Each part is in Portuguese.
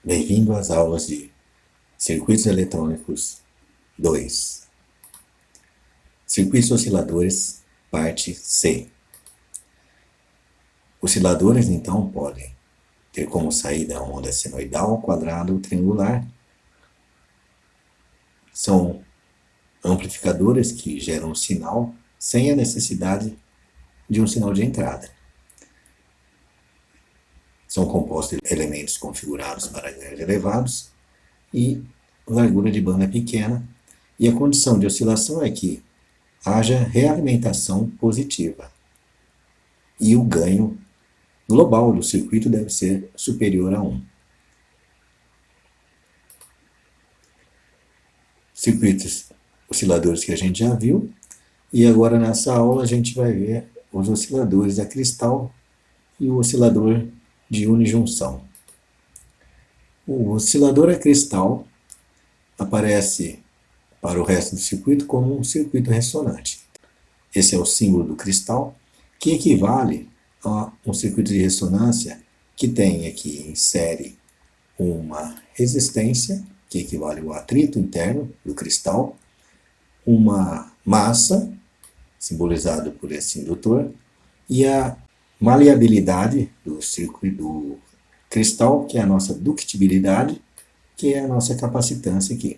Bem-vindo às aulas de Circuitos Eletrônicos 2. Circuitos osciladores, parte C. Osciladores, então, podem ter como saída a onda senoidal, quadrada ou triangular. São amplificadores que geram um sinal sem a necessidade de um sinal de entrada. São compostos de elementos configurados para ganhos elevados e largura de banda pequena, e a condição de oscilação é que haja realimentação positiva e o ganho global do circuito deve ser superior a 1. Circuitos osciladores que a gente já viu, e agora nessa aula a gente vai ver os osciladores a cristal e o oscilador de unijunção. O oscilador a cristal aparece para o resto do circuito como um circuito ressonante. Esse é o símbolo do cristal, que equivale a um circuito de ressonância que tem aqui em série uma resistência, que equivale ao atrito interno do cristal, uma massa, simbolizado por esse indutor, e a maleabilidade do circuito do cristal, que é a nossa ductibilidade, que é a nossa capacitância aqui.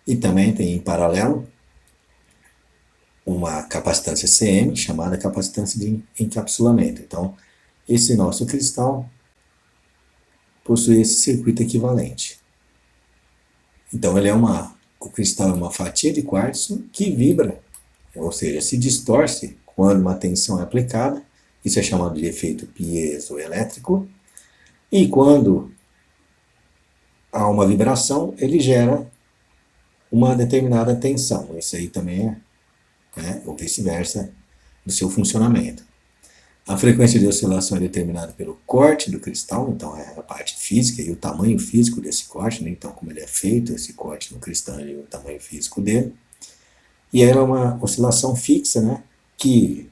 E também tem em paralelo uma capacitância CM, chamada capacitância de encapsulamento. Então, esse nosso cristal possui esse circuito equivalente. Então, o cristal é uma fatia de quartzo que vibra, ou seja, se distorce quando uma tensão é aplicada. Isso é chamado de efeito piezoelétrico. E quando há uma vibração, ele gera uma determinada tensão. Isso aí também é ou vice-versa, do seu funcionamento. A frequência de oscilação é determinada pelo corte do cristal, então é a parte física e o tamanho físico desse corte, né? Então como ele é feito, esse corte no cristal e o tamanho físico dele. E ela é uma oscilação fixa, né? Que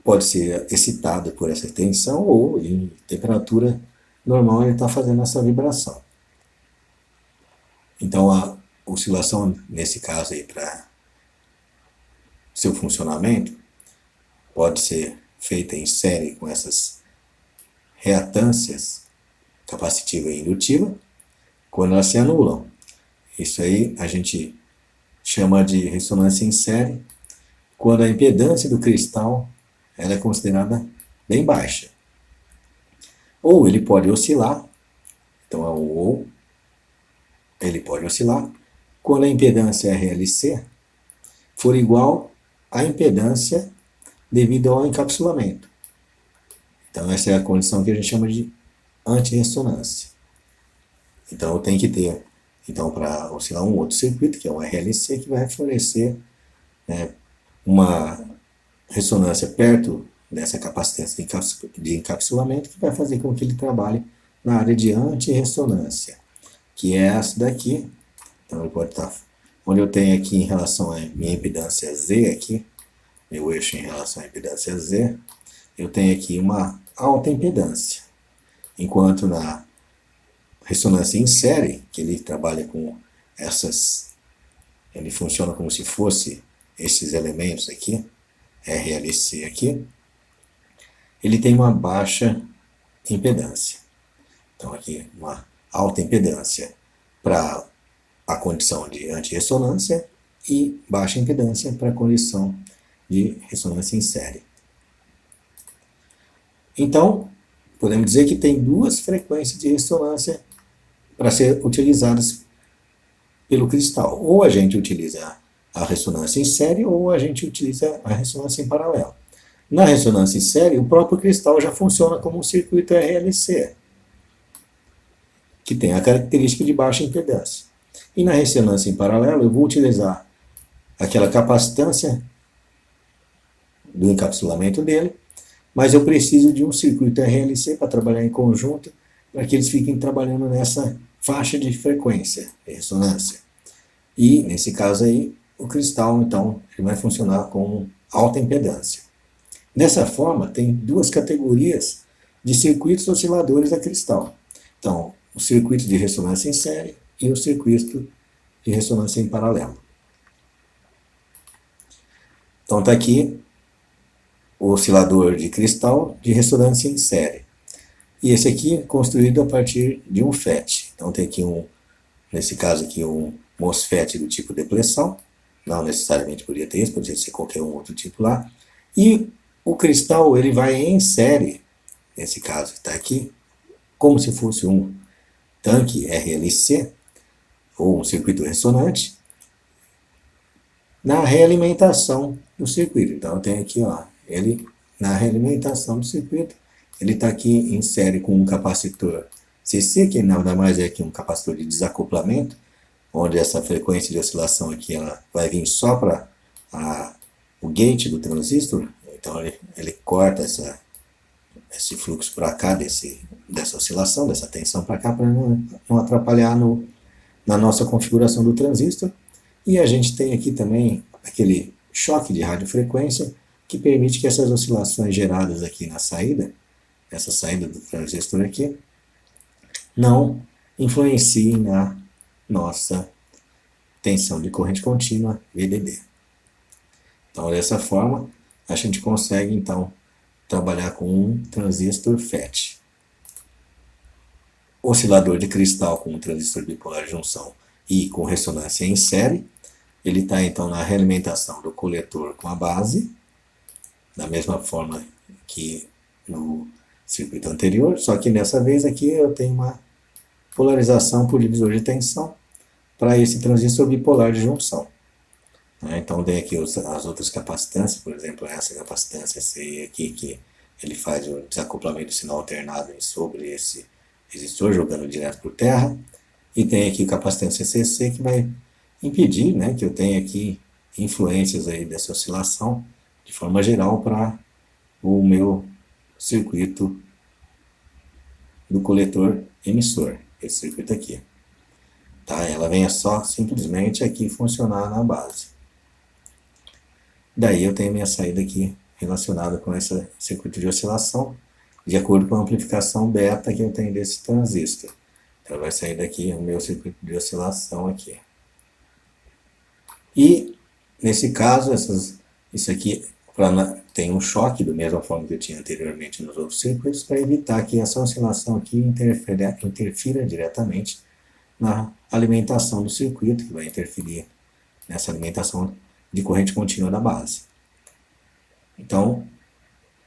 pode ser excitada por essa tensão ou em temperatura normal ele está fazendo essa vibração. Então a oscilação, nesse caso aí, para seu funcionamento, pode ser feita em série com essas reatâncias capacitiva e indutiva, quando elas se anulam. Isso aí a gente chama de ressonância em série, quando a impedância do cristal ela é considerada bem baixa. Ou ele pode oscilar, então é o ou, ele pode oscilar, quando a impedância RLC for igual à impedância devido ao encapsulamento. Então essa é a condição que a gente chama de antirressonância. Então eu tenho que ter, então, para oscilar um outro circuito, que é um RLC, que vai fornecer uma ressonância perto dessa capacitância de encapsulamento, que vai fazer com que ele trabalhe na área de antirressonância, que é essa daqui. Então ele pode estar, onde eu tenho aqui em relação à minha impedância Z aqui, meu eixo em relação à impedância Z, eu tenho aqui uma alta impedância. Enquanto na ressonância em série, que ele trabalha com ele funciona como se fosse esses elementos aqui, RLC aqui, ele tem uma baixa impedância. Então aqui uma alta impedância para a condição de antirressonância e baixa impedância para a condição de ressonância em série. Então, podemos dizer que tem duas frequências de ressonância para ser utilizadas pelo cristal. Ou a gente utiliza a ressonância em série, ou a gente utiliza a ressonância em paralelo. Na ressonância em série, o próprio cristal já funciona como um circuito RLC, que tem a característica de baixa impedância. E na ressonância em paralelo, eu vou utilizar aquela capacitância do encapsulamento dele, mas eu preciso de um circuito RLC para trabalhar em conjunto, para que eles fiquem trabalhando nessa faixa de frequência de ressonância. E, nesse caso aí, o cristal, então, ele vai funcionar com alta impedância. Dessa forma, tem duas categorias de circuitos osciladores a cristal. Então, o circuito de ressonância em série e o circuito de ressonância em paralelo. Então está aqui o oscilador de cristal de ressonância em série. E esse aqui é construído a partir de um FET. Então tem aqui nesse caso aqui, um MOSFET do tipo depressão. Não necessariamente poderia ter esse, poderia ser qualquer um outro tipo lá. E o cristal ele vai em série, nesse caso está aqui, como se fosse um tanque RLC, ou um circuito ressonante, na realimentação do circuito. Então eu tenho aqui, ó, ele na realimentação do circuito, ele está aqui em série com um capacitor CC, que nada mais é que um capacitor de desacoplamento, onde essa frequência de oscilação aqui ela vai vir só para o gate do transistor. Então ele corta esse fluxo para cá, dessa oscilação, dessa tensão para cá, para não atrapalhar na nossa configuração do transistor. E a gente tem aqui também aquele choque de radiofrequência que permite que essas oscilações geradas aqui na saída, essa saída do transistor aqui, não influenciem na nossa tensão de corrente contínua VDD. Então, dessa forma, a gente consegue, então, trabalhar com um transistor FET. Oscilador de cristal com um transistor bipolar de junção e com ressonância em série. Ele está, então, na realimentação do coletor com a base, da mesma forma que no circuito anterior, só que dessa vez aqui eu tenho uma polarização por divisor de tensão para esse transistor bipolar de junção. Então tem aqui as outras capacitâncias, por exemplo, essa capacitância C aqui, que ele faz o desacoplamento do sinal alternado sobre esse resistor, jogando direto por terra. E tem aqui capacitância CC, que vai impedir, né, que eu tenha aqui influências aí dessa oscilação de forma geral para o meu circuito do coletor emissor, esse circuito aqui. Tá? Ela vem só simplesmente aqui funcionar na base. Daí eu tenho minha saída aqui relacionada com esse circuito de oscilação, de acordo com a amplificação beta que eu tenho desse transistor. Então vai sair daqui o meu circuito de oscilação aqui. E nesse caso, isso aqui tem um choque, da mesma forma que eu tinha anteriormente nos outros circuitos, para evitar que essa oscilação aqui interfira diretamente na alimentação do circuito, que vai interferir nessa alimentação de corrente contínua da base. Então,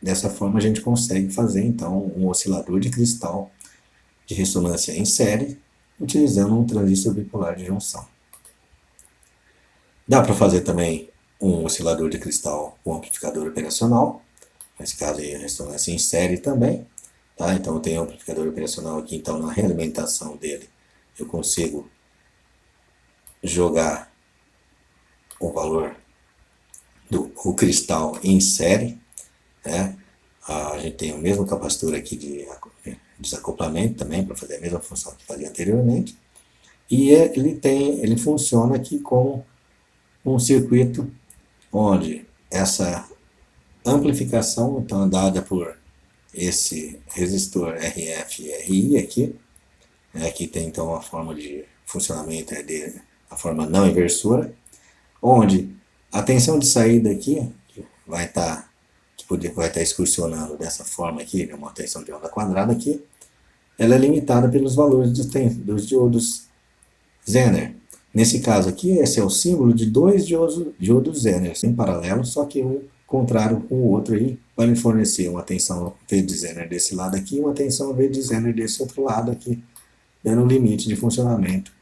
dessa forma a gente consegue fazer então um oscilador de cristal de ressonância em série, utilizando um transistor bipolar de junção. Dá para fazer também um oscilador de cristal com amplificador operacional, nesse caso aí a ressonância em série também. Tá? Então eu tenho um amplificador operacional aqui, então na realimentação dele eu consigo jogar o valor do cristal em série, né? A gente tem o mesmo capacitor aqui de desacoplamento também, para fazer a mesma função que fazia anteriormente, e ele funciona aqui como um circuito onde essa amplificação então é dada por esse resistor RF e RI aqui, né, que tem então a forma de funcionamento a forma não inversora, onde a tensão de saída aqui que vai estar excursionando dessa forma aqui, uma tensão de onda quadrada aqui, ela é limitada pelos valores dos diodos Zener. Nesse caso aqui, esse é o símbolo de dois diodos Zener em paralelo, só que um contrário com o outro aí vai me fornecer uma tensão V de Zener desse lado aqui e uma tensão V de Zener desse outro lado aqui, dando um limite de funcionamento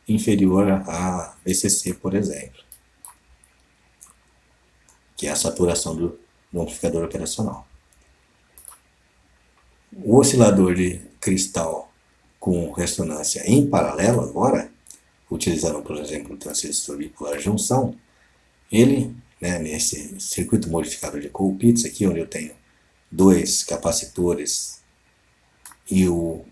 inferior a VCC, por exemplo, que é a saturação do amplificador operacional. O oscilador de cristal com ressonância em paralelo agora, utilizando, por exemplo, o transistor bipolar de junção, ele, né, nesse circuito modificado de Colpitts aqui, onde eu tenho dois capacitores e o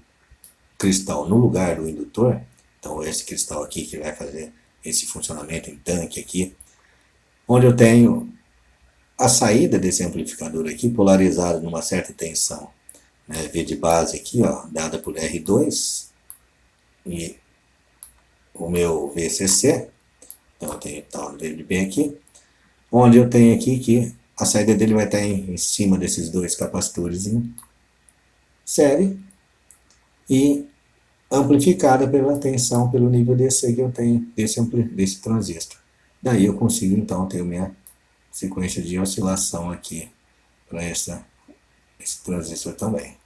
cristal no lugar do indutor, então esse cristal aqui que vai fazer esse funcionamento em tanque aqui, onde eu tenho a saída desse amplificador aqui polarizado numa certa tensão V de base aqui, ó, dada por R2, e o meu VCC, então eu tenho tal V de B aqui, onde eu tenho aqui que a saída dele vai estar em cima desses dois capacitores em série e amplificada pela tensão, pelo nível DC que eu tenho desse transistor. Daí eu consigo então ter a minha sequência de oscilação aqui para esse transistor também.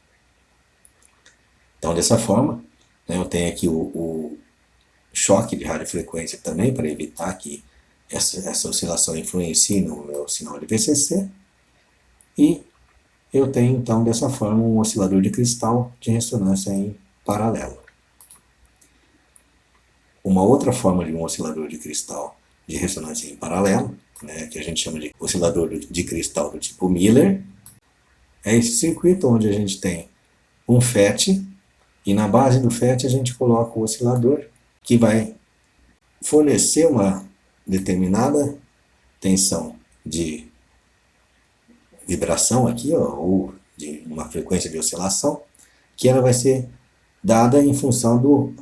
Então dessa forma, né, eu tenho aqui o choque de radiofrequência também, para evitar que essa oscilação influencie no meu sinal de VCC. E eu tenho então dessa forma um oscilador de cristal de ressonância em paralelo. Uma outra forma de um oscilador de cristal de ressonância em paralelo, né, que a gente chama de oscilador de cristal do tipo Miller, é esse circuito onde a gente tem um FET e na base do FET a gente coloca o oscilador que vai fornecer uma determinada tensão de vibração aqui, ó, ou de uma frequência de oscilação, que ela vai ser dada em função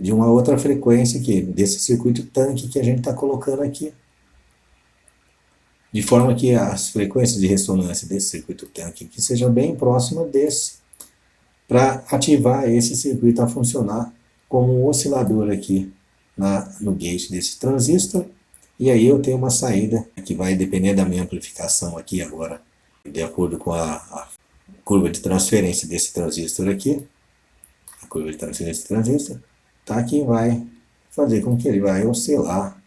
de uma outra frequência aqui, desse circuito tanque que a gente está colocando aqui. De forma que as frequências de ressonância desse circuito tanque aqui sejam bem próximas desse, para ativar esse circuito a funcionar como um oscilador aqui no gate desse transistor. E aí eu tenho uma saída que vai depender da minha amplificação aqui agora, de acordo com a curva de transferência desse transistor aqui. A curva de transferência desse transistor, tá? Que vai fazer com que ele vai oscilar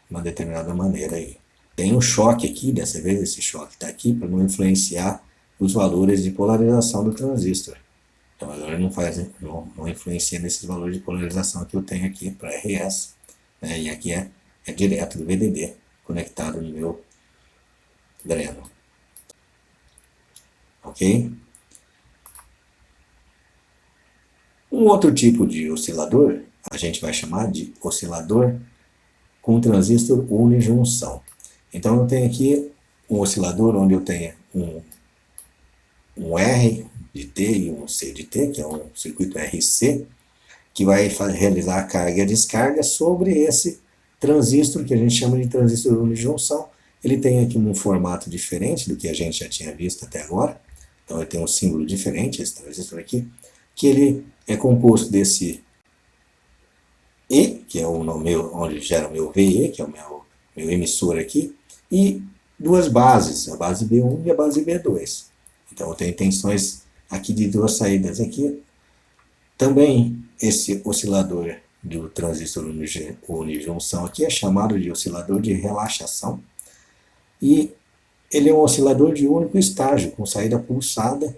de uma determinada maneira aí. Tem um choque aqui, dessa vez esse choque está aqui para não influenciar os valores de polarização do transistor. Então agora não influencia nesses valores de polarização que eu tenho aqui para RS, né? E aqui é direto do VDD, conectado no meu dreno. Ok? Um outro tipo de oscilador, a gente vai chamar de oscilador com transistor unijunção. Então eu tenho aqui um oscilador onde eu tenho um R de T e um C de T, que é um circuito RC, que vai realizar a carga e a descarga sobre esse transistor, que a gente chama de transistor unijunção. Ele tem aqui um formato diferente do que a gente já tinha visto até agora. Então ele tem um símbolo diferente, esse transistor aqui, que ele é composto desse E, que é onde gera o meu VE, que é o meu emissor aqui, e duas bases, a base B1 e a base B2. Então eu tenho tensões aqui de duas saídas aqui. Também esse oscilador do transistor unijunção aqui é chamado de oscilador de relaxação. E ele é um oscilador de único estágio, com saída pulsada,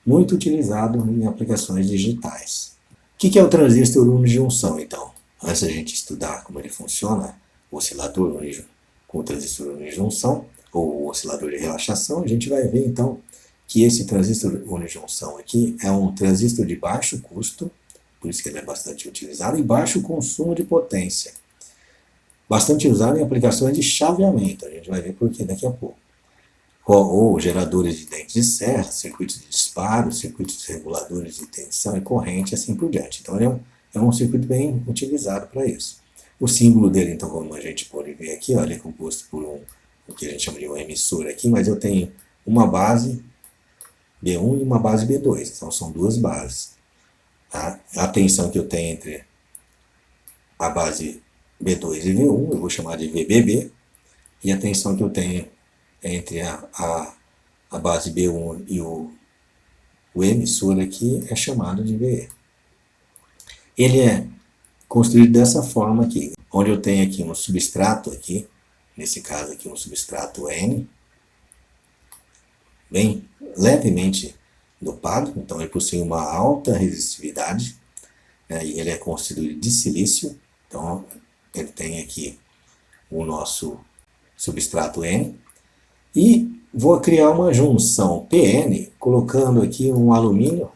muito utilizado em aplicações digitais. O que é o transistor unijunção, então? Antes da gente estudar como ele funciona, o oscilador com o transistor unijunção, ou o oscilador de relaxação, a gente vai ver, então, que esse transistor unijunção aqui é um transistor de baixo custo, por isso que ele é bastante utilizado, e baixo consumo de potência. Bastante usado em aplicações de chaveamento, a gente vai ver por que daqui a pouco. Ou geradores de dentes de serra, circuitos de disparo, circuitos reguladores de tensão e corrente, assim por diante. Então ele é um circuito bem utilizado para isso. O símbolo dele, então, como a gente pode ver aqui, ó, ele é composto por o que a gente chama de um emissor aqui, mas eu tenho uma base B1 e uma base B2, então são duas bases. Tá? A tensão que eu tenho entre a base B2 e V1, eu vou chamar de VBB, e a tensão que eu tenho entre a base B1 e o emissor aqui é chamado de VE. Ele é construído dessa forma aqui, onde eu tenho aqui um substrato aqui, nesse caso aqui um substrato N, bem levemente dopado, então ele possui uma alta resistividade, né, e ele é constituído de silício, então ele tem aqui o nosso substrato N, e vou criar uma junção PN, colocando aqui um alumínio.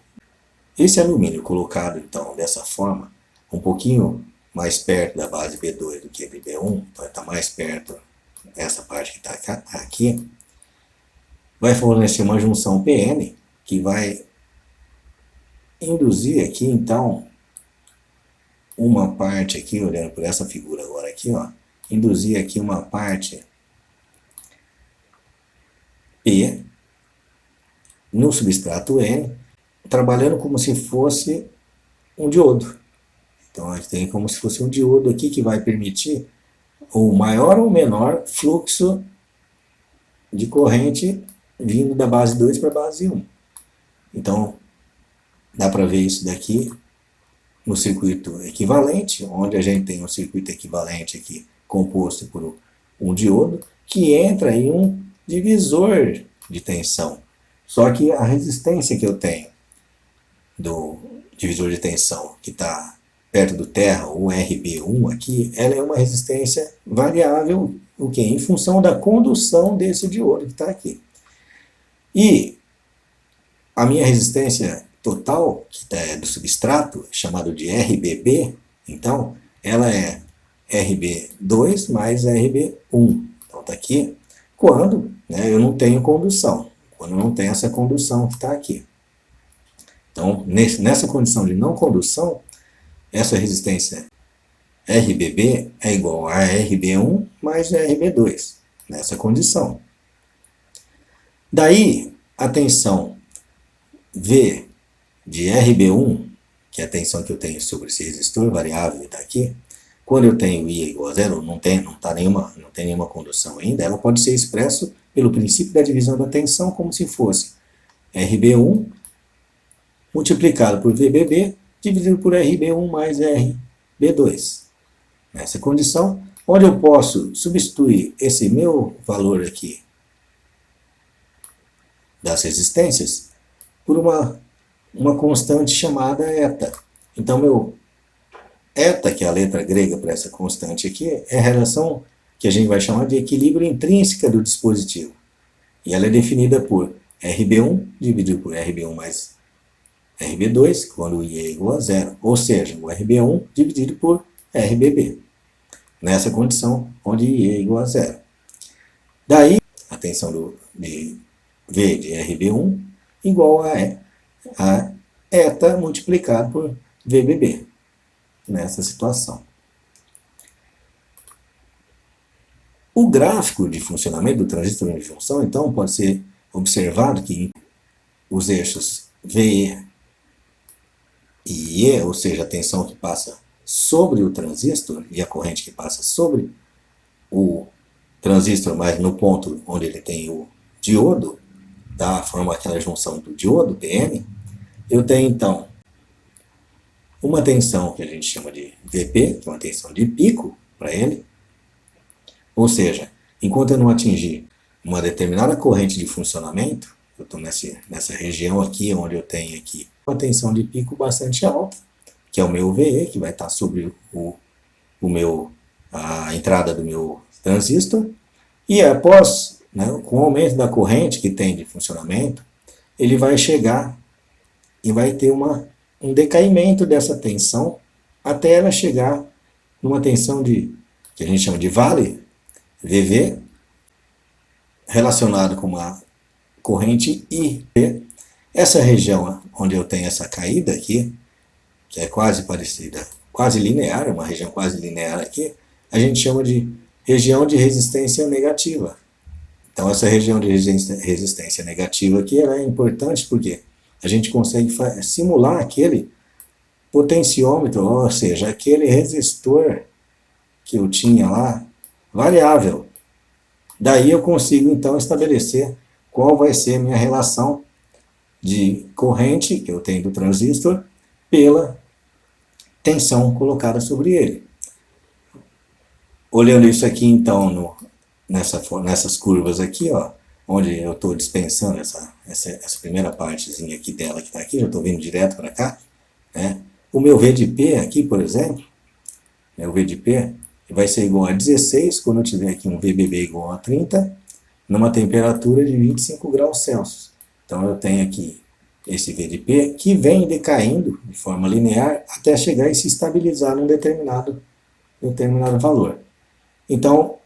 Esse alumínio colocado, então, dessa forma, um pouquinho mais perto da base B2 do que a B1, então está mais perto dessa parte que está aqui, vai fornecer uma junção PN, que vai induzir aqui, então, uma parte aqui, olhando por essa figura agora aqui, ó, induzir aqui uma parte P no substrato N, trabalhando como se fosse um diodo. Então, a gente tem como se fosse um diodo aqui que vai permitir o maior ou menor fluxo de corrente vindo da base 2 para a base 1. Então, dá para ver isso daqui no circuito equivalente, onde a gente tem um circuito equivalente aqui composto por um diodo, que entra em um divisor de tensão. Só que a resistência que eu tenho do divisor de tensão, que está perto do terra, o RB1 aqui, ela é uma resistência variável, o quê? Em função da condução desse diodo que está aqui. E a minha resistência total, que é do substrato, chamado de RBB, então, ela é RB2 mais RB1. Então, está aqui. Quando eu não tenho condução, quando não tem essa condução que está aqui. Então, nessa condição de não condução, essa resistência RBB é igual a RB1 mais RB2, nessa condição. Daí, a tensão V de RB1, que é a tensão que eu tenho sobre esse resistor variável que está aqui, quando eu tenho I igual a zero, não tem nenhuma condução ainda, ela pode ser expressa pelo princípio da divisão da tensão como se fosse RB1 multiplicado por VBB dividido por RB1 mais RB2. Nessa condição, onde eu posso substituir esse meu valor aqui das resistências por uma constante chamada eta. Então, meu eta, que é a letra grega para essa constante aqui, é a relação que a gente vai chamar de equilíbrio intrínseca do dispositivo. E ela é definida por RB1 dividido por RB1 mais RB2, quando I é igual a zero. Ou seja, o RB1 dividido por RBB. Nessa condição, onde I é igual a zero. Daí, a tensão de V de RB1 igual a eta multiplicado por VBB. Nessa situação. O gráfico de funcionamento do transistor de junção, então, pode ser observado que os eixos VE e IE, ou seja, a tensão que passa sobre o transistor e a corrente que passa sobre o transistor, mas no ponto onde ele tem o diodo, forma aquela junção do diodo, PN, eu tenho, então, uma tensão que a gente chama de VP, que é uma tensão de pico para ele, ou seja, enquanto eu não atingir uma determinada corrente de funcionamento, eu estou nessa região aqui, onde eu tenho aqui uma tensão de pico bastante alta, que é o meu VE, que vai estar sobre a entrada do meu transistor, e após, com o aumento da corrente que tem de funcionamento, ele vai chegar e vai ter um decaimento dessa tensão até ela chegar numa tensão que a gente chama de vale, VV, relacionado com uma corrente IP. Essa região onde eu tenho essa caída aqui, que é quase parecida, quase linear, uma região quase linear aqui, a gente chama de região de resistência negativa. Então, essa região de resistência negativa aqui ela é importante porque a gente consegue simular aquele potenciômetro, ou seja, aquele resistor que eu tinha lá, variável. Daí eu consigo, então, estabelecer qual vai ser a minha relação de corrente que eu tenho do transistor pela tensão colocada sobre ele. Olhando isso aqui, então, nessas curvas aqui, ó, onde eu estou dispensando essa primeira partezinha aqui dela que está aqui, já estou vindo direto para cá, né? O meu V de P aqui, por exemplo, o V de P vai ser igual a 16 quando eu tiver aqui um VBB igual a 30, numa temperatura de 25 graus Celsius. Então eu tenho aqui esse V de P que vem decaindo de forma linear até chegar e se estabilizar num determinado valor. Então,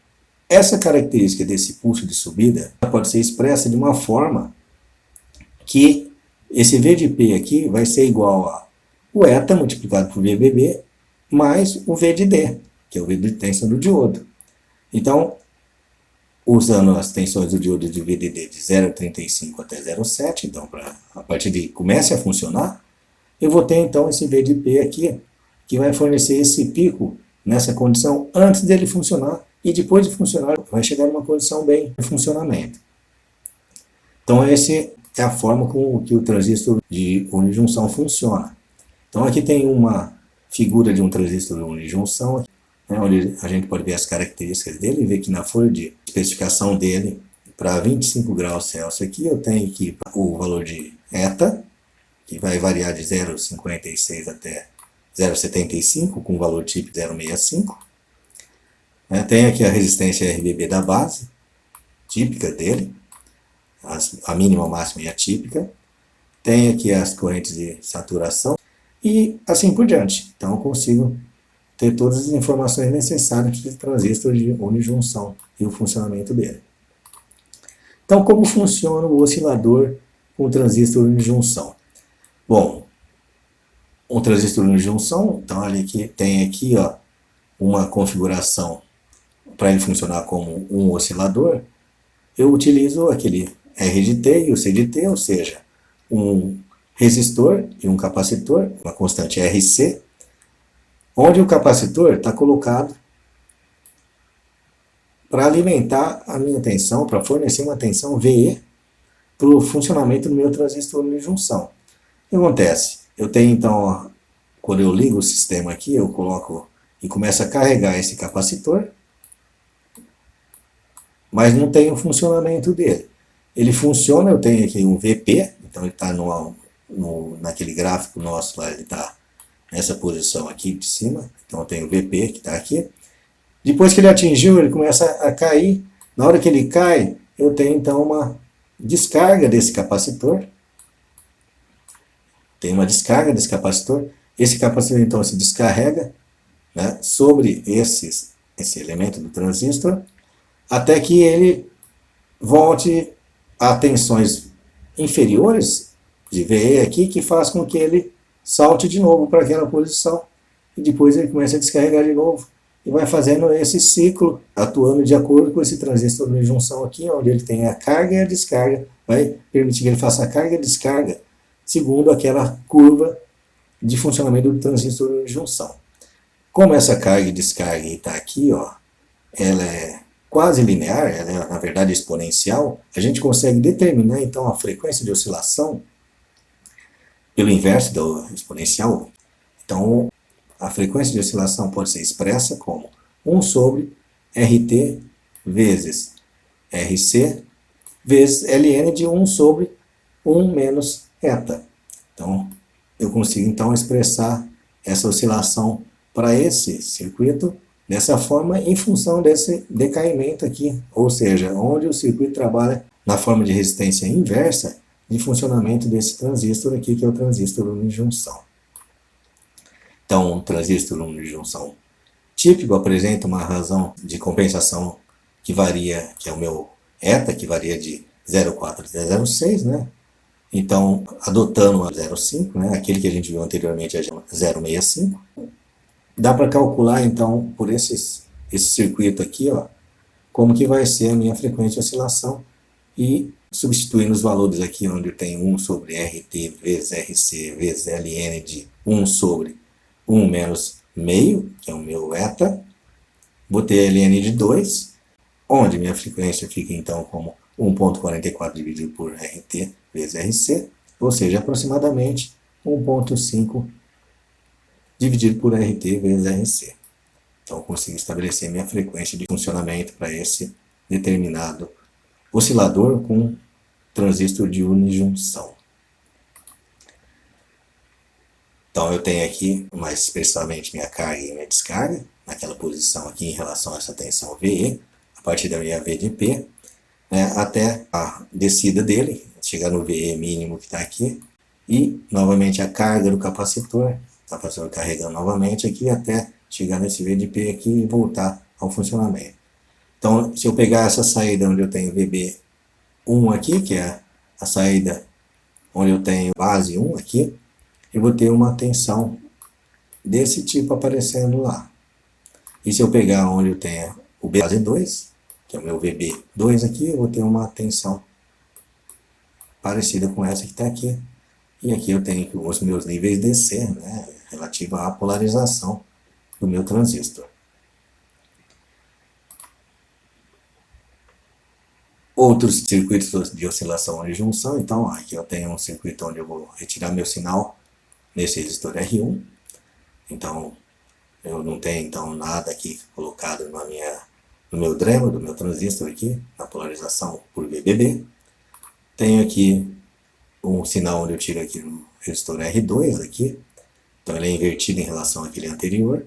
essa característica desse pulso de subida pode ser expressa de uma forma que esse V de P aqui vai ser igual a o eta multiplicado por VBB mais o V de D, que é o V de tensão do diodo. Então, usando as tensões do diodo de VDD de 0,35 até 0,7, então a partir de comece a funcionar, eu vou ter então esse V de P aqui, que vai fornecer esse pico nessa condição antes dele funcionar, e depois de funcionar vai chegar numa condição bem de funcionamento. Então essa é a forma com que o transistor de unijunção funciona. Então aqui tem uma figura de um transistor de unijunção, né, onde a gente pode ver as características dele e ver que na folha de especificação dele, para 25 graus Celsius aqui, eu tenho aqui o valor de eta, que vai variar de 0,56 até 0,75, com valor tipo 0,65. Tem aqui a resistência RBB da base, típica dele, a mínima, a máxima e a típica. Tem aqui as correntes de saturação e assim por diante. Então eu consigo ter todas as informações necessárias para o transistor de unijunção e o funcionamento dele. Então, como funciona o oscilador com o transistor de unijunção? Bom, um transistor de unijunção, então tem aqui ó, uma configuração para ele funcionar como um oscilador. Eu utilizo aquele R de T e o C de T, ou seja, um resistor e um capacitor, uma constante RC, onde o capacitor está colocado para alimentar a minha tensão, para fornecer uma tensão VE para o funcionamento do meu transistor de junção. O que acontece? Eu tenho então, quando eu ligo o sistema aqui, eu coloco e começo a carregar esse capacitor, mas não tem o funcionamento dele. Ele funciona, eu tenho aqui um VP, então ele está naquele gráfico nosso lá, ele está nessa posição aqui de cima, então eu tenho o VP que está aqui. Depois que ele atingiu, ele começa a cair. Na hora que ele cai, eu tenho então uma descarga desse capacitor. Tem uma descarga desse capacitor. Esse capacitor então se descarrega, né, sobre esse elemento do transistor, até que ele volte a tensões inferiores de VE aqui, que faz com que ele salte de novo para aquela posição, e depois ele começa a descarregar de novo, e vai fazendo esse ciclo, atuando de acordo com esse transistor de junção aqui, onde ele tem a carga e a descarga, vai permitir que ele faça a carga e a descarga, segundo aquela curva de funcionamento do transistor de junção. Como essa carga e descarga está aqui, ó, ela é quase linear, ela é na verdade exponencial, a gente consegue determinar então a frequência de oscilação pelo inverso do exponencial. Então, a frequência de oscilação pode ser expressa como 1 sobre RT vezes RC vezes ln de 1 sobre 1 menos eta. Então, eu consigo então expressar essa oscilação para esse circuito dessa forma em função desse decaimento aqui, ou seja, onde o circuito trabalha na forma de resistência inversa de funcionamento desse transistor aqui, que é o transistor unijunção. Então, um transistor unijunção típico apresenta uma razão de compensação que varia, que é o meu eta, que varia de 0,4 até 0,6, né? Então, adotando a 0,5, né, aquele que a gente viu anteriormente é 0,65, dá para calcular, então, por esse circuito aqui, ó, como que vai ser a minha frequência de oscilação, e substituindo os valores aqui, onde eu tenho 1 sobre RT vezes RC vezes ln de 1 sobre 1 menos meio, que é o meu eta, botei ln de 2, onde minha frequência fica, então, como 1,44 dividido por RT vezes RC, ou seja, aproximadamente 1,5 dividido por RT vezes RC. Então, eu consigo estabelecer minha frequência de funcionamento para esse determinado oscilador com transistor de unijunção. Então, eu tenho aqui, mais especificamente, minha carga e minha descarga, naquela posição aqui em relação a essa tensão VE, a partir da minha V de P, né, até a descida dele, chegar no VE mínimo que está aqui, e novamente a carga do capacitor carregando novamente aqui até chegar nesse V de P aqui e voltar ao funcionamento. Então, se eu pegar essa saída onde eu tenho VB1 aqui, que é a saída onde eu tenho base 1 aqui, eu vou ter uma tensão desse tipo aparecendo lá. E se eu pegar onde eu tenho o base 2, que é o meu VB2 aqui, eu vou ter uma tensão parecida com essa que está aqui. E aqui eu tenho os meus níveis DC, né, relativa à polarização do meu transistor. Outros circuitos de oscilação de junção, então aqui eu tenho um circuito onde eu vou retirar meu sinal nesse resistor R1. Então eu não tenho então nada aqui colocado no meu dreno, do meu transistor aqui, na polarização por VBB. Tenho aqui um sinal onde eu tiro aqui no resistor R2 aqui, então ele é invertido em relação àquele anterior.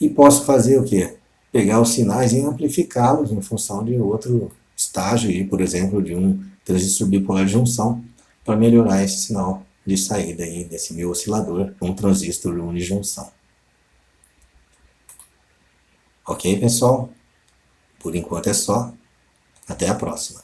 E posso fazer o quê? Pegar os sinais e amplificá-los em função de outro estágio, por exemplo, de um transistor bipolar de junção, para melhorar esse sinal de saída aí desse meu oscilador, um transistor unijunção. Ok, pessoal? Por enquanto é só. Até a próxima.